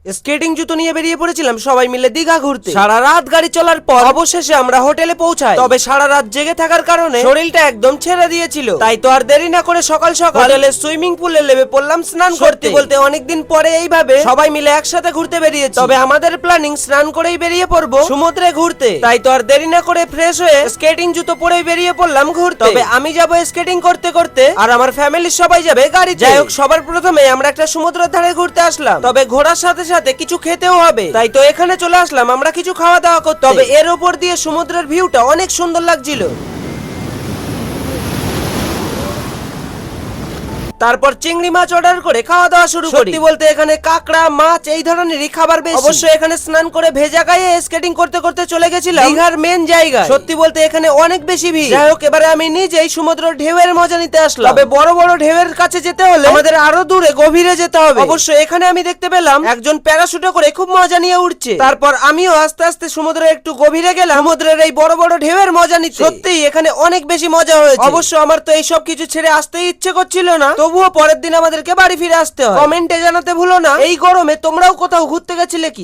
Skating জুতো নিয়ে বেরিয়ে পড়েছিলাম সবাই মিলে দীঘা ঘুরতে। সারা রাত গাড়ি চলার পর অবশেষে আমরা হোটেলে পৌঁছাই। তবে সারা রাত জেগে থাকার কারণে শরীরটা একদম ছেড়ে দিয়েছিল। তাই তো আর দেরি না করে সকাল সকাল হোটেলের সুইমিং পুলে নেমে পড়লাম স্নান করতে। বলতে অনেকদিন পরে এইভাবে সবাই মিলে একসাথে ঘুরতে বেরিয়েছি। তবে আমাদের প্ল্যানিং স্নান করেই বেরিয়ে পড়বো সমুদ্রে ঘুরতে। তাই তো আর দেরি না করে ফ্রেশ হয়ে স্কেটিং জুতো পরেই বেরিয়ে পড়লাম ঘুরতে। তবে আমি যাব স্কেটিং করতে করতে, আর আমার ফ্যামিলির সবাই যাবে গাড়িতে। যাই হোক, সবার প্রথমে আমরা একটা সমুদ্রের ধারে ঘুরতে আসলাম। তবে ঘোরার সাথে সাথে কিছু খেতেও হবে, তাই তো এখানে চলে আসলাম আমরা কিছু খাওয়া দাওয়া করতে। তবে এর উপর দিয়ে সমুদ্রের ভিউটা অনেক সুন্দর লাগছিল। তারপর চিংড়ি মাছ অর্ডার করে খাওয়া দাওয়া শুরু করি। সত্যি বলতে এখানে কাঁকড়া, মাছ এই ধরনেরই খাবার বেশি। অবশ্য এখানে স্নান করে ভেজা গায়ে স্কেটিং করতে করতে চলে গেছিলাম দীঘার মেন জায়গা। সত্যি বলতে এখানে অনেক বেশি ভিড়। যাই হোক, এবারে আমি নিজেই সমুদ্রের ঢেউয়ের মজা নিতে আসলাম। তবে বড় বড় ঢেউয়ের কাছে যেতে হলে আমাদের আরো দূরে গভীরে যেতে হবে। অবশ্য এখানে আমি দেখতে পেলাম একজন প্যারাশুটে করে খুব মজা নিয়ে উঠছে। তারপর আমিও আস্তে আস্তে সমুদ্রের একটু গভীরে গেলাম সমুদ্রের এই বড় বড় ঢেউয়ের মজা নিতে। সত্যি এখানে অনেক বেশি মজা হয়েছে। অবশ্য আমার তো এইসব কিছু ছেড়ে আসতেই ইচ্ছে করছিল না, তবুও পরের দিন আমাদেরকে বাড়ি ফিরে আসতে হয়। কমেন্টে জানাতে ভুলো না এই গরমে তোমরাও কোথাও ঘুরতে গেছিলে কি।